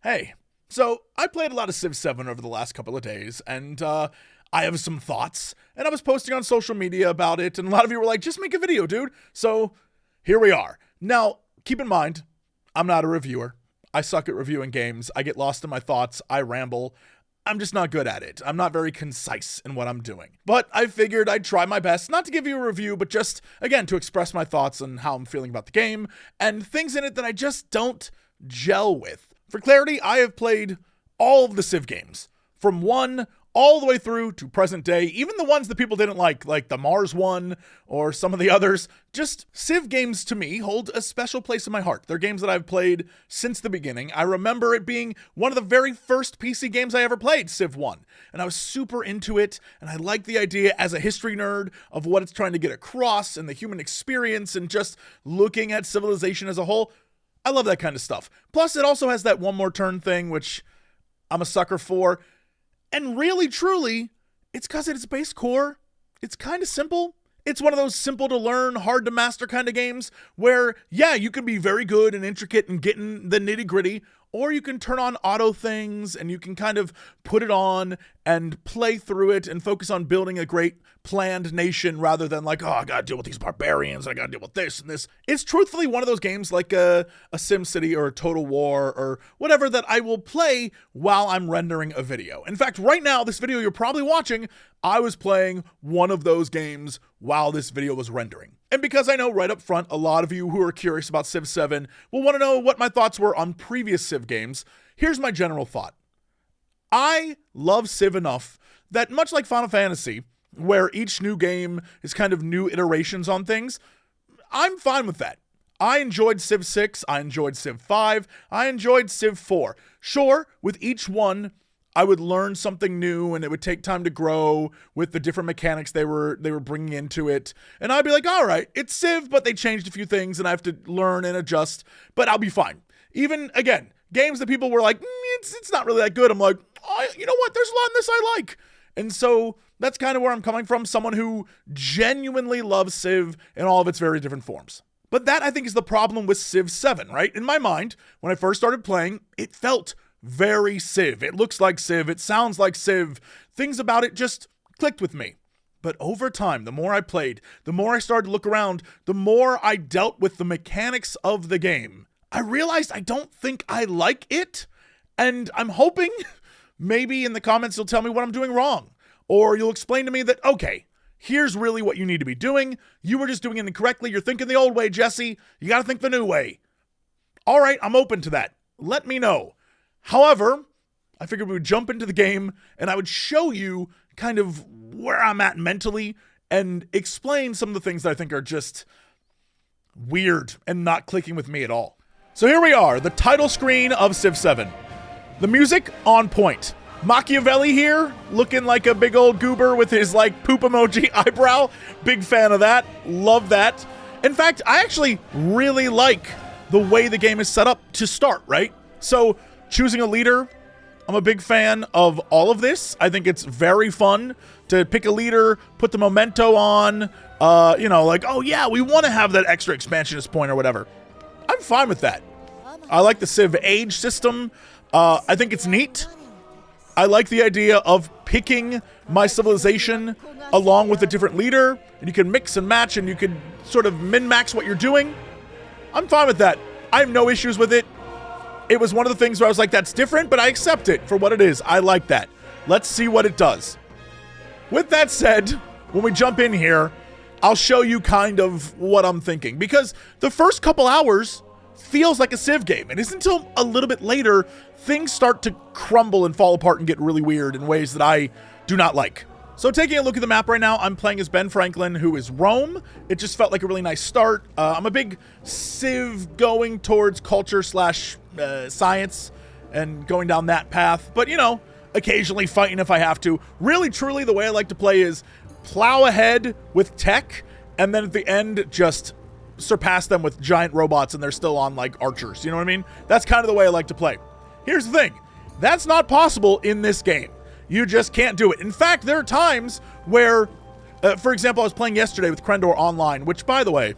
Hey, so I played a lot of Civ 7 over the last couple of days, and I have some thoughts, and I was posting on social media about it, and a lot of you were like, just make a video, dude. So here we are. Now, keep in mind, I'm not a reviewer. I suck at reviewing games. I get lost in my thoughts. I ramble. I'm just not good at it. I'm not very concise in what I'm doing. But I figured I'd try my best, not to give you a review, but just, again, to express my thoughts on how I'm feeling about the game, and things in it that I just don't gel with. For clarity, I have played all of the Civ games, from 1 all the way through to present day, even the ones that people didn't like the Mars one or some of the others. Just Civ games to me hold a special place in my heart. They're games that I've played since the beginning. I remember it being one of the very first PC games I ever played, Civ 1, and I was super into it, and I like the idea as a history nerd of what it's trying to get across and the human experience and just looking at civilization as a whole. I love that kind of stuff. Plus, it also has that one more turn thing, which I'm a sucker for. And really, truly, it's because at its base core, it's kind of simple. It's one of those simple to learn, hard to master kind of games where, yeah, you can be very good and intricate and get in the nitty gritty, or you can turn on auto things and you can kind of put it on and play through it and focus on building a great planned nation rather than like, oh, I gotta deal with these barbarians, I gotta deal with this and this. It's truthfully one of those games like a SimCity or a Total War or whatever that I will play while I'm rendering a video. In fact, right now, this video you're probably watching, I was playing one of those games while this video was rendering. And because I know right up front, a lot of you who are curious about Civ 7 will want to know what my thoughts were on previous Civ games, here's my general thought. I love Civ enough that much like Final Fantasy, where each new game is kind of new iterations on things, I'm fine with that. I enjoyed Civ 6, I enjoyed Civ 5, I enjoyed Civ 4. Sure, with each one, I would learn something new and it would take time to grow with the different mechanics they were bringing into it. And I'd be like, all right, it's Civ, but they changed a few things and I have to learn and adjust, but I'll be fine. Even, again, games that people were like, it's not really that good. I'm like, oh, you know what? There's a lot in this I like. And so that's kind of where I'm coming from, someone who genuinely loves Civ in all of its very different forms. But that, I think, is the problem with Civ 7, right? In my mind, when I first started playing, it felt very Civ. It looks like Civ. It sounds like Civ. Things about it just clicked with me. But over time, the more I played, the more I started to look around, the more I dealt with the mechanics of the game, I realized I don't think I like it. And I'm hoping maybe in the comments you'll tell me what I'm doing wrong. Or you'll explain to me that, okay, here's really what you need to be doing. You were just doing it incorrectly. You're thinking the old way, Jesse. You got to think the new way. All right, I'm open to that. Let me know. However, I figured we would jump into the game and I would show you kind of where I'm at mentally and explain some of the things that I think are just weird and not clicking with me at all. So here we are, the title screen of Civ 7. The music on point. Machiavelli here, looking like a big old goober with his like poop emoji eyebrow. Big fan of that. Love that. In fact, I actually really like the way the game is set up to start, right? So choosing a leader, I'm a big fan of all of this. I think it's very fun to pick a leader, put the memento on, like, oh yeah, we want to have that extra expansionist point or whatever. I'm fine with that. I like the Civ age system. I think it's neat. I like the idea of picking my civilization along with a different leader, and you can mix and match and you can sort of min-max what you're doing. I'm fine with that. I have no issues with it. It was one of the things where I was like, that's different, but I accept it for what it is. I like that. Let's see what it does. With that said, when we jump in here, I'll show you kind of what I'm thinking. Because the first couple hours feels like a Civ game. It isn't until a little bit later things start to crumble and fall apart and get really weird in ways that I do not like. So taking a look at the map right now, I'm playing as Ben Franklin, who is Rome. It just felt like a really nice start. I'm a big Civ going towards culture slash science and going down that path. But, occasionally fighting if I have to. Really, truly, the way I like to play is plow ahead with tech, and then at the end, just surpass them with giant robots, and they're still on, like, archers. You know what I mean? That's kind of the way I like to play. Here's the thing. That's not possible in this game. You just can't do it. In fact, there are times where, for example, I was playing yesterday with Krendor online, which, by the way,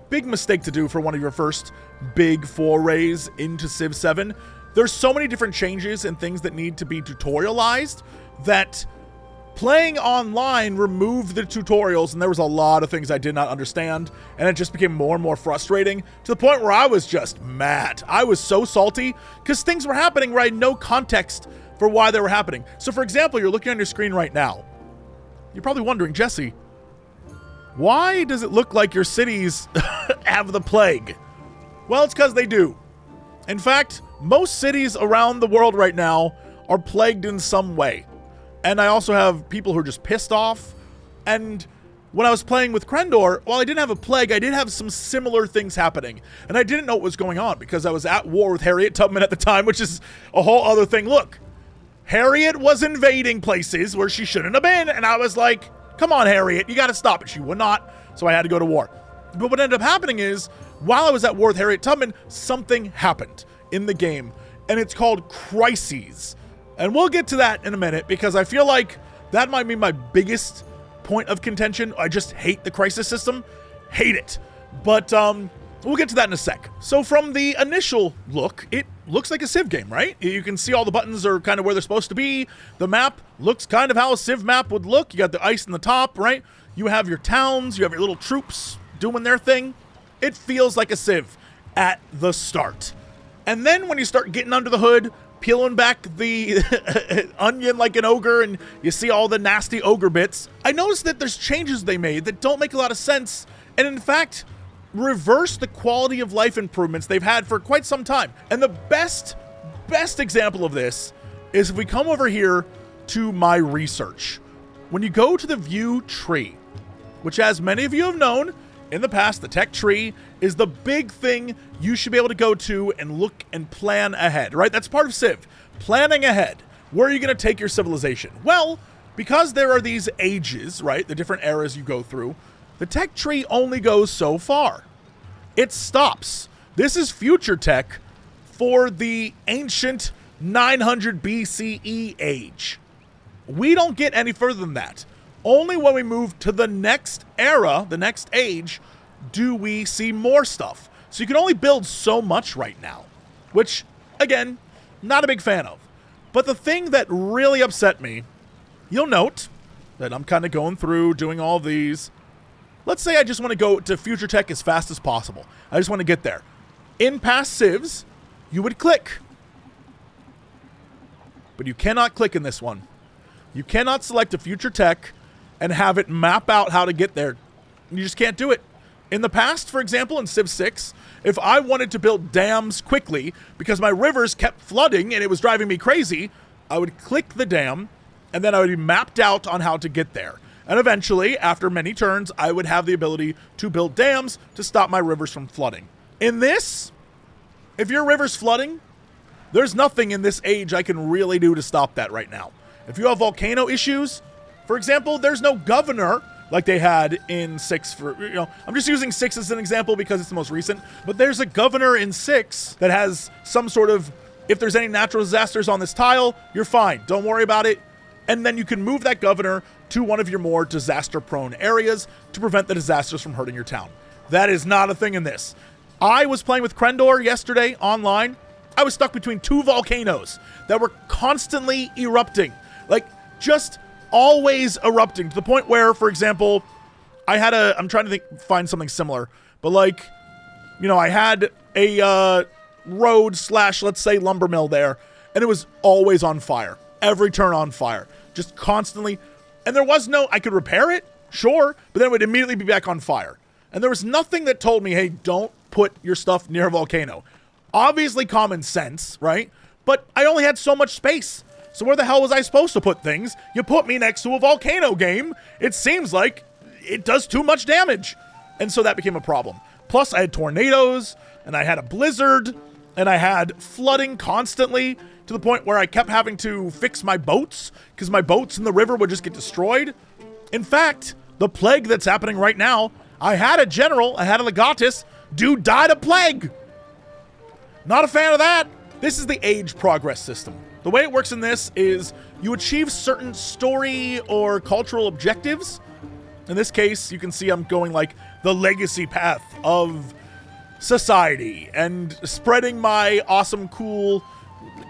big mistake to do for one of your first big forays into Civ 7. there's so many different changes and things that need to be tutorialized that playing online removed the tutorials, and there was a lot of things I did not understand, and it just became more and more frustrating to the point where I was just mad. I was so salty because things were happening where I had no context for why they were happening. So for example, you're looking on your screen right now. You're probably wondering, Jesse, why does it look like your cities have the plague? Well, it's because they do. In fact, most cities around the world right now are plagued in some way. And I also have people who are just pissed off. And when I was playing with Krendor, while I didn't have a plague, I did have some similar things happening. And I didn't know what was going on because I was at war with Harriet Tubman at the time, which is a whole other thing. Look, Harriet was invading places where she shouldn't have been. And I was like, come on, Harriet, you got to stop it. She would not. So I had to go to war. But what ended up happening is, while I was at war with Harriet Tubman, something happened in the game. And it's called crises. And we'll get to that in a minute because I feel like that might be my biggest point of contention. I just hate the crisis system. Hate it. But we'll get to that in a sec. So from the initial look, it looks like a Civ game, right? You can see all the buttons are kind of where they're supposed to be. The map looks kind of how a Civ map would look. You got the ice in the top, right? You have your towns. You have your little troops doing their thing. It feels like a Civ at the start. And then when you start getting under the hood, peeling back the onion like an ogre, and you see all the nasty ogre bits, I noticed that there's changes they made that don't make a lot of sense, and in fact, reverse the quality of life improvements they've had for quite some time. And the best example of this is if we come over here to my research. When you go to the view tree, which as many of you have known, in the past, the tech tree is the big thing you should be able to go to and look and plan ahead, right? That's part of Civ. Planning ahead. Where are you going to take your civilization? Well, because there are these ages, right? The different eras you go through, the tech tree only goes so far. It stops. This is future tech for the ancient 900 BCE age. We don't get any further than that. Only when we move to the next era, the next age, do we see more stuff. So you can only build so much right now, which, again, not a big fan of. But the thing that really upset me, you'll note that I'm kind of going through, doing all these. Let's say I just want to go to future tech as fast as possible. I just want to get there. In past Civs, you would click. But you cannot click in this one. You cannot select a future tech and have it map out how to get there. You just can't do it. In the past, for example, in Civ 6, if I wanted to build dams quickly because my rivers kept flooding and it was driving me crazy, I would click the dam and then I would be mapped out on how to get there. And eventually, after many turns, I would have the ability to build dams to stop my rivers from flooding. In this, if your river's flooding, there's nothing in this age I can really do to stop that right now. If you have volcano issues, for example, there's no governor like they had in 6 for, I'm just using 6 as an example because it's the most recent, but there's a governor in 6 that has some sort of, if there's any natural disasters on this tile, you're fine. Don't worry about it. And then you can move that governor to one of your more disaster-prone areas to prevent the disasters from hurting your town. That is not a thing in this. I was playing with Krendor yesterday online. I was stuck between 2 volcanoes that were constantly erupting. Like, just always erupting to the point where, for example, I'm trying to find something similar, but like, I had a road / let's say lumber mill there, and it was always on fire. Every turn on fire, just constantly. And there was I could repair it, sure, but then it would immediately be back on fire. And there was nothing that told me, hey, don't put your stuff near a volcano. Obviously common sense, right? But I only had so much space. So where the hell was I supposed to put things? You put me next to a volcano game. It seems like it does too much damage. And so that became a problem. Plus I had tornadoes, and I had a blizzard, and I had flooding constantly to the point where I kept having to fix my boats because my boats in the river would just get destroyed. In fact, the plague that's happening right now, I had a general, I had a legatus, dude died of plague. Not a fan of that. This is the age progress system. The way it works in this is you achieve certain story or cultural objectives. In this case, you can see I'm going like the legacy path of society and spreading my awesome, cool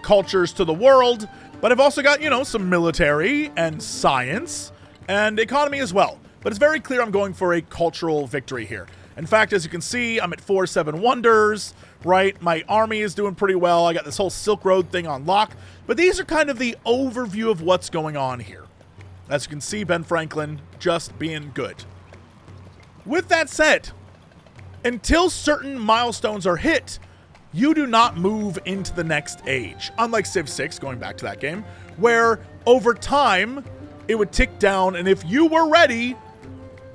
cultures to the world, but I've also got, you know, some military and science and economy as well. But it's very clear I'm going for a cultural victory here. In fact, as you can see, I'm at 4-7 wonders, right? My army is doing pretty well. I got this whole Silk Road thing on lock. But these are kind of the overview of what's going on here. As you can see, Ben Franklin just being good. With that said, until certain milestones are hit, you do not move into the next age. Unlike Civ 6, going back to that game, where over time, it would tick down, and if you were ready,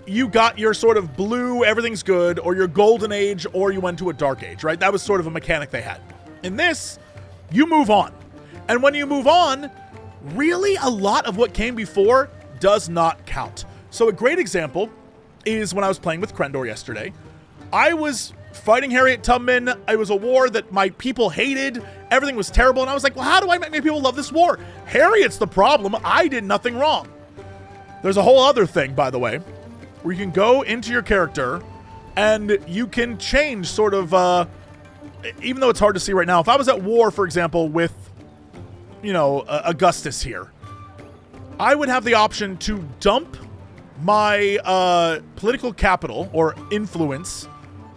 you got your sort of blue, everything's good, or your golden age, or you went to a dark age, right? That was sort of a mechanic they had. In this, you move on. And when you move on, really a lot of what came before does not count. So a great example is when I was playing with Krendor yesterday. I was fighting Harriet Tubman. It was a war that my people hated. Everything was terrible. And I was like, well, how do I make my people love this war? Harriet's the problem. I did nothing wrong. There's a whole other thing, by the way, where you can go into your character and you can change sort of, even though it's hard to see right now, if I was at war, for example, with, you know, Augustus here, I would have the option to dump my political capital or influence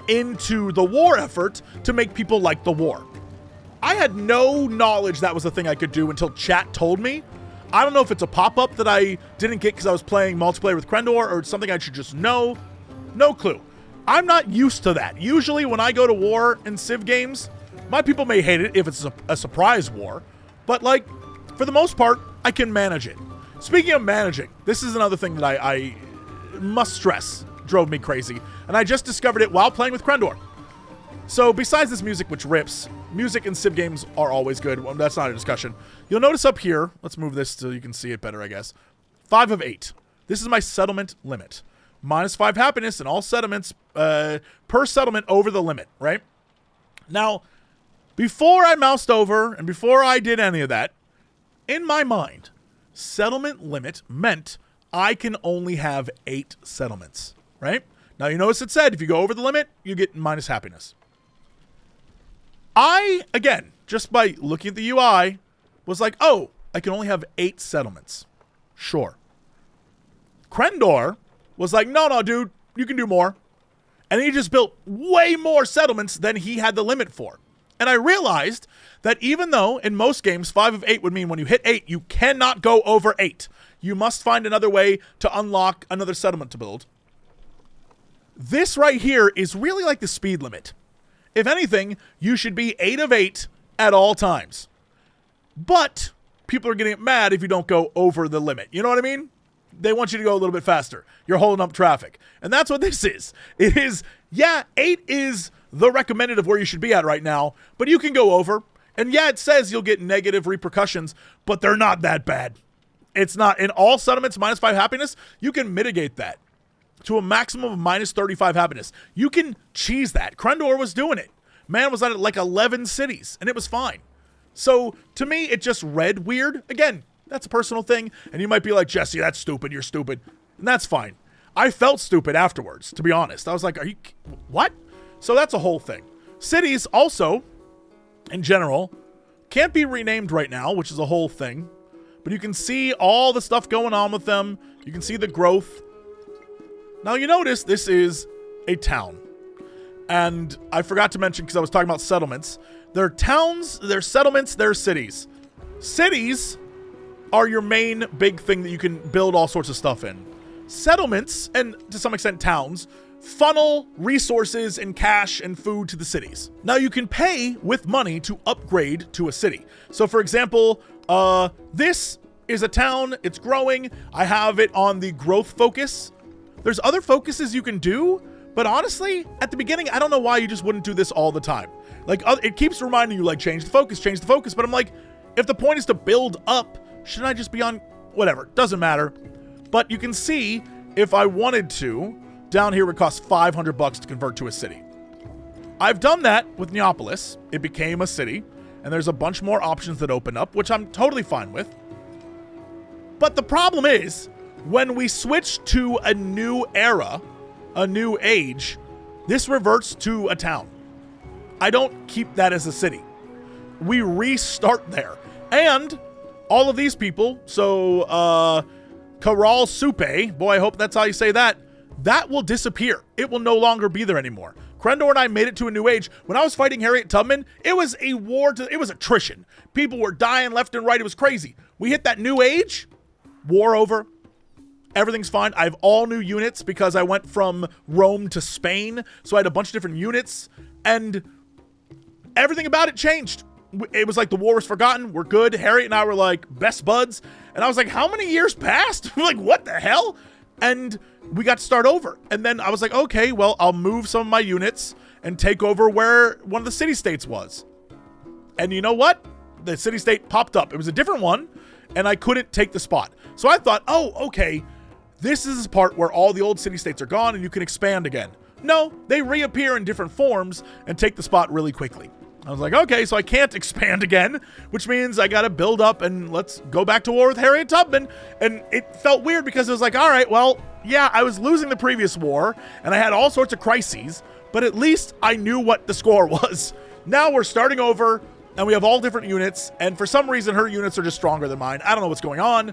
into the war effort to make people like the war. I had no knowledge that was a thing I could do until chat told me. I don't know if it's a pop-up that I didn't get because I was playing multiplayer with Krendor or it's something I should just know. No clue. I'm not used to that. Usually when I go to war in Civ games, my people may hate it if it's a surprise war, but like, for the most part, I can manage it. Speaking of managing, this is another thing that I must stress drove me crazy, and I just discovered it while playing with Krendor. So besides this music, which rips, music in Civ games are always good. Well, that's not a discussion. You'll notice up here, let's move this so you can see it better, I guess. 5 of 8. This is my settlement limit. -5 happiness in all settlements per settlement over the limit, right? Now, before I moused over and before I did any of that, in my mind, settlement limit meant I can only have 8 settlements, right? Now, you notice it said if you go over the limit, you get minus happiness. I, again, just by looking at the UI, was like, oh, I can only have 8 settlements. Sure. Krendor was like, no, dude, you can do more. And he just built way more settlements than he had the limit for. And I realized that even though in most games 5 of 8 would mean when you hit 8, you cannot go over 8. You must find another way to unlock another settlement to build. This right here is really like the speed limit. If anything, you should be 8 of 8 at all times. But people are getting mad if you don't go over the limit. You know what I mean? They want you to go a little bit faster. You're holding up traffic. And that's what this is. It is, yeah, 8 is the recommended of where you should be at right now, but you can go over. And yeah, it says you'll get negative repercussions, but they're not that bad. It's not. In all settlements, -5 happiness, you can mitigate that to a maximum of -35 happiness. You can cheese that. Krendor was doing it. Man was at like 11 cities, and it was fine. So, to me, it just read weird. Again, that's a personal thing, and you might be like, Jesse, that's stupid, you're stupid. And that's fine. I felt stupid afterwards, to be honest. I was like, are you, what? So that's a whole thing. Cities also, in general, can't be renamed right now, which is a whole thing. But you can see all the stuff going on with them. You can see the growth. Now you notice this is a town. And I forgot to mention, because I was talking about settlements. There are towns, there are settlements, there are cities. Cities are your main big thing that you can build all sorts of stuff in. Settlements, and to some extent towns, funnel resources and cash and food to the cities. Now you can pay with money to upgrade to a city. So for example, this is a town, it's growing. I have it on the growth focus. There's other focuses you can do, but honestly, at the beginning, I don't know why you just wouldn't do this all the time. Like, it keeps reminding you, like, change the focus, but I'm like, if the point is to build up, shouldn't I just be on, whatever, doesn't matter. But you can see, if I wanted to, down here it would cost $500 to convert to a city. I've done that with Neapolis. It became a city, and there's a bunch more options that open up, which I'm totally fine with. But the problem is, when we switch to a new era, a new age, this reverts to a town. I don't keep that as a city. we restart there. And all of these people, so Karal Supe, boy, I hope that's how you say that, that will disappear. It will no longer be there anymore. Krendor and I made it to a new age. When I was fighting Harriet Tubman, it was a war, it was attrition. People were dying left and right. It was crazy. We hit that new age, war over, everything's fine. I have all new units because I went from Rome to Spain, so I had a bunch of different units, and everything about it changed. It was like the war was forgotten. We're good. Harriet and I were like best buds. And I was like, how many years passed? Like, what the hell? And we got to start over. And then I was like, okay, well, I'll move some of my units and take over where one of the city-states was. And you know what? The city-state popped up. It was a different one, and I couldn't take the spot. So I thought, oh, okay, this is the part where all the old city-states are gone and you can expand again. No, they reappear in different forms and take the spot really quickly. I was like, okay, so I can't expand again, which means I got to build up and let's go back to war with Harriet Tubman. And it felt weird because it was like, all right, well, yeah, I was losing the previous war and I had all sorts of crises, but at least I knew what the score was. Now we're starting over and we have all different units. And for some reason, her units are just stronger than mine. I don't know what's going on.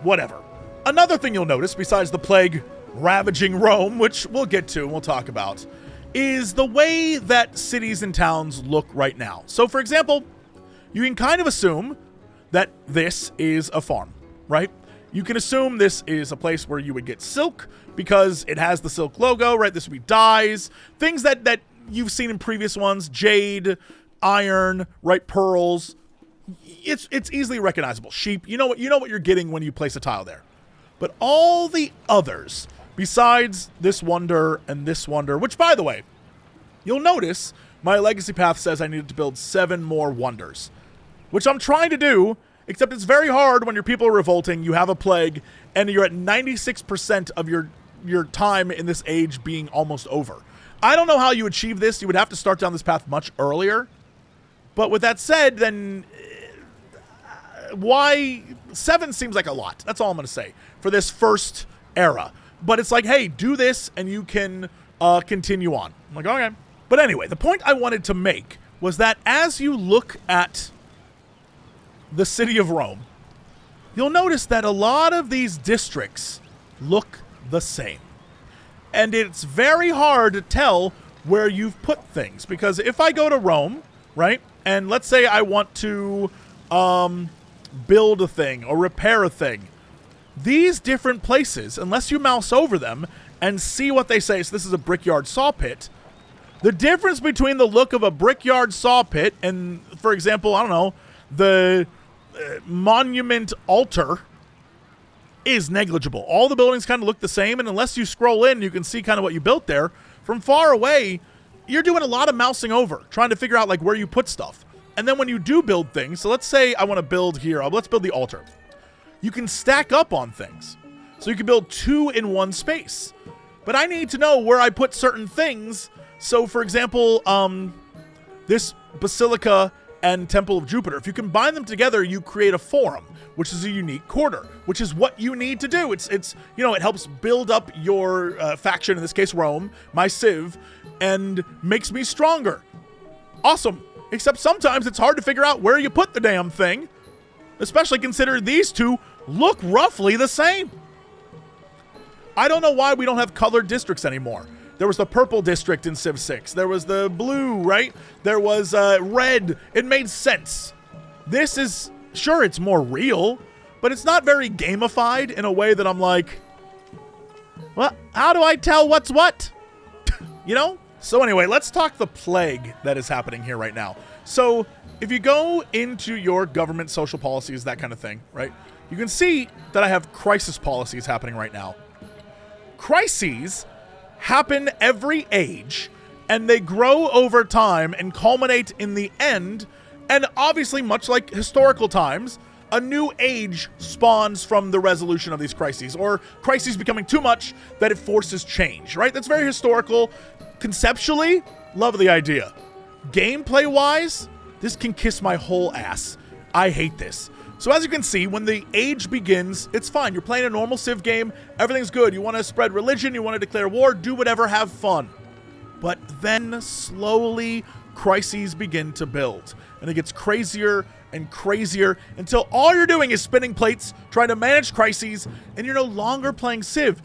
Whatever. Another thing you'll notice, besides the plague ravaging Rome, which we'll get to and we'll talk about, is the way that cities and towns look right now. So, for example, you can kind of assume that this is a farm, right? You can assume this is a place where you would get silk because it has the silk logo, right? This would be dyes, things that you've seen in previous ones, jade, iron, right? Pearls. It's easily recognizable. Sheep, you know what you're getting when you place a tile there. But all the others, besides this wonder and this wonder, which, by the way, you'll notice my legacy path says I needed to build 7 more wonders, which I'm trying to do, except it's very hard when your people are revolting, you have a plague, and you're at 96% of your time in this age being almost over. I don't know how you achieve this. You would have to start down this path much earlier. But with that said, then why 7 seems like a lot. That's all I'm going to say for this first era. But it's like, hey, do this and you can continue on. I'm like, okay. But anyway, the point I wanted to make was that as you look at the city of Rome, you'll notice that a lot of these districts look the same. And it's very hard to tell where you've put things. Because if I go to Rome, right, and let's say I want to build a thing or repair a thing, these different places, unless you mouse over them and see what they say, so this is a brickyard saw pit, the difference between the look of a brickyard saw pit and, for example, I don't know, the monument altar is negligible. All the buildings kind of look the same, and unless you scroll in, you can see kind of what you built there. From far away, you're doing a lot of mousing over, trying to figure out like where you put stuff. And then when you do build things, so let's say I want to build here, let's build the altar. You can stack up on things. So you can build 2 in one space. But I need to know where I put certain things. So for example, this Basilica and Temple of Jupiter, if you combine them together, you create a forum, which is a unique quarter, which is what you need to do. It's you know, it helps build up your faction, in this case Rome, my civ, and makes me stronger. Awesome. Except sometimes it's hard to figure out where you put the damn thing, especially considering these two look roughly the same. I don't know why we don't have colored districts anymore. There was the purple district in Civ 6. There was the blue, right? There was red. It made sense. This is, sure, it's more real, but it's not very gamified in a way that I'm like, well, how do I tell what's what? You know? So anyway, let's talk the plague that is happening here right now. So if you go into your government social policies, that kind of thing, right? You can see that I have crisis policies happening right now. Crises happen every age, and they grow over time and culminate in the end. And obviously, much like historical times, a new age spawns from the resolution of these crises, or crises becoming too much that it forces change, right? That's very historical. Conceptually, love the idea. Gameplay-wise, this can kiss my whole ass. I hate this. So as you can see, when the age begins, it's fine. You're playing a normal Civ game. Everything's good. You want to spread religion. You want to declare war. Do whatever. Have fun. But then slowly, crises begin to build. And it gets crazier and crazier until all you're doing is spinning plates, trying to manage crises, and you're no longer playing Civ.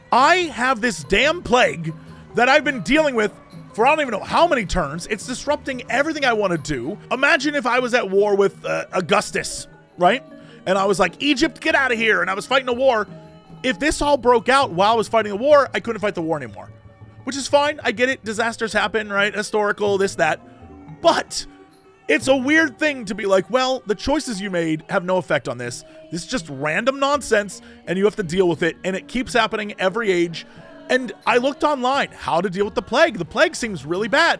I have this damn plague that I've been dealing with for I don't even know how many turns. It's disrupting everything I want to do. Imagine if I was at war with Augustus, right? And I was like, Egypt, get out of here. And I was fighting a war. If this all broke out while I was fighting a war, I couldn't fight the war anymore. Which is fine. I get it. Disasters happen, right? Historical, this, that. But it's a weird thing to be like, well, the choices you made have no effect on this. This is just random nonsense, and you have to deal with it. And it keeps happening every age. And I looked online how to deal with the plague. The plague seems really bad.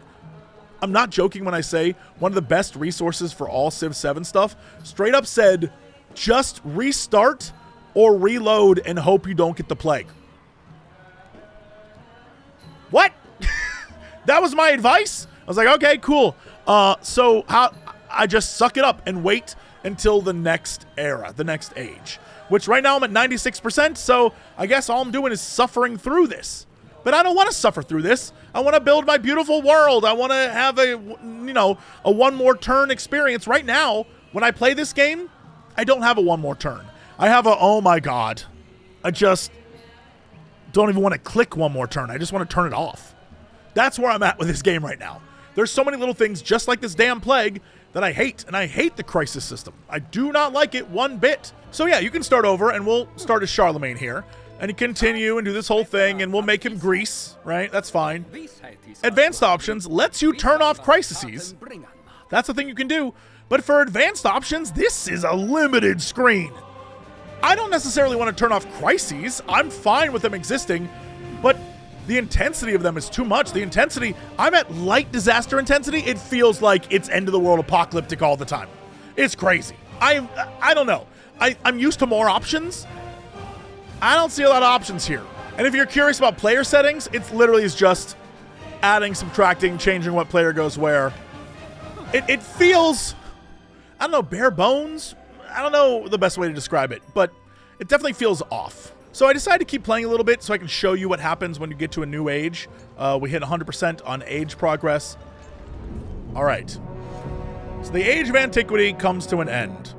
I'm not joking when I say one of the best resources for all Civ 7 stuff straight up said, just restart or reload and hope you don't get the plague. What? That was my advice? I was like, okay, cool. So how I just suck it up and wait until the next era, the next age. Which right now I'm at 96%, so I guess all I'm doing is suffering through this. But I don't want to suffer through this. I want to build my beautiful world. I want to have a one more turn experience. Right now, when I play this game, I don't have a one more turn. I have a, oh my God. I just don't even want to click one more turn. I just want to turn it off. That's where I'm at with this game right now. There's so many little things just like this damn plague that I hate, and I hate the crisis system. I do not like it one bit. So yeah, you can start over, and we'll start as Charlemagne here, and you continue and do this whole thing, and we'll make him Greece, right? That's fine. Advanced options lets you turn off crises. That's the thing you can do. But for advanced options, this is a limited screen. I don't necessarily want to turn off crises. I'm fine with them existing, but the intensity of them is too much. The intensity, I'm at light disaster intensity. It feels like it's end of the world apocalyptic all the time. It's crazy. I don't know. I'm used to more options. I don't see a lot of options here. And if you're curious about player settings, it literally is just adding, subtracting, changing what player goes where. It feels, I don't know, bare bones. I don't know the best way to describe it, but it definitely feels off. So I decided to keep playing a little bit so I can show you what happens when you get to a new age. We hit 100% on age progress. All right. So the Age of Antiquity comes to an end.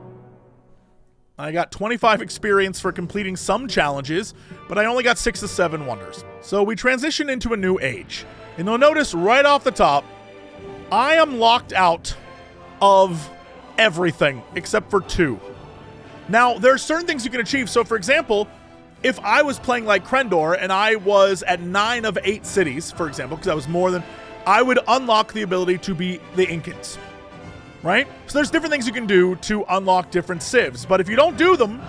I got 25 experience for completing some challenges, but I only got 6 to 7 wonders. So we transition into a new age. And you'll notice right off the top, I am locked out of everything except for 2. Now, there are certain things you can achieve. So for example, if I was playing like Krendor and I was at 9 of 8 cities, for example, because I was more than, I would unlock the ability to be the Incans, right? So there's different things you can do to unlock different civs, but if you don't do them,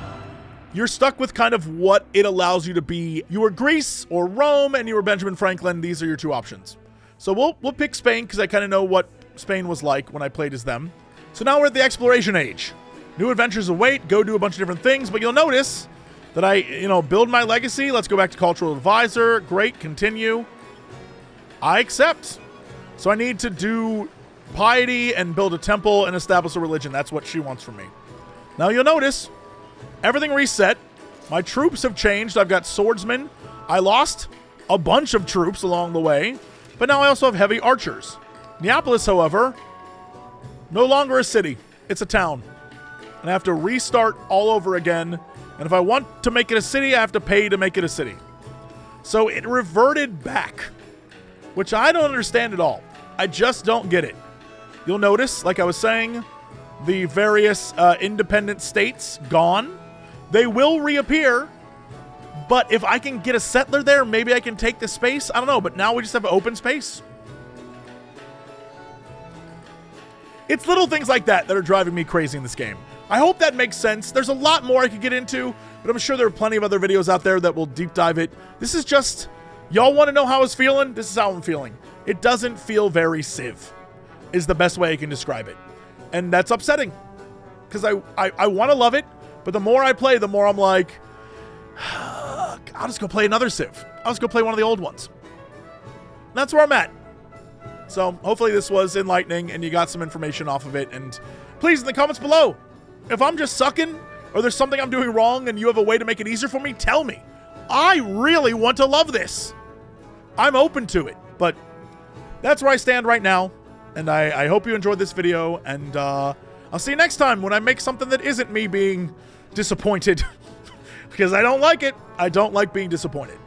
you're stuck with kind of what it allows you to be. You were Greece or Rome and you were Benjamin Franklin. These are your 2 options. So we'll pick Spain because I kind of know what Spain was like when I played as them. So now we're at the exploration age. New adventures await, go do a bunch of different things, but you'll notice that I, build my legacy. Let's go back to cultural advisor. Great, continue. I accept. So I need to do piety and build a temple and establish a religion. That's what she wants from me. Now you'll notice everything reset. My troops have changed. I've got swordsmen. I lost a bunch of troops along the way, but now I also have heavy archers. Neapolis, however, no longer a city. It's a town. And I have to restart all over again. And if I want to make it a city, I have to pay to make it a city. So it reverted back, which I don't understand at all. I just don't get it. You'll notice, like I was saying, the various independent states gone. They will reappear, but if I can get a settler there, maybe I can take the space. I don't know, but now we just have open space. It's little things like that that are driving me crazy in this game. I hope that makes sense. There's a lot more I could get into, but I'm sure there are plenty of other videos out there that will deep dive it. This is just, y'all want to know how I was feeling? This is how I'm feeling. It doesn't feel very Civ, is the best way I can describe it. And that's upsetting, because I want to love it, but the more I play, the more I'm like, I'll just go play another Civ. I'll just go play one of the old ones. And that's where I'm at. So hopefully this was enlightening and you got some information off of it. And please, in the comments below, if I'm just sucking or there's something I'm doing wrong and you have a way to make it easier for me, tell me. I really want to love this. I'm open to it, but that's where I stand right now. And I hope you enjoyed this video, and I'll see you next time when I make something that isn't me being disappointed. Because I don't like it. I don't like being disappointed.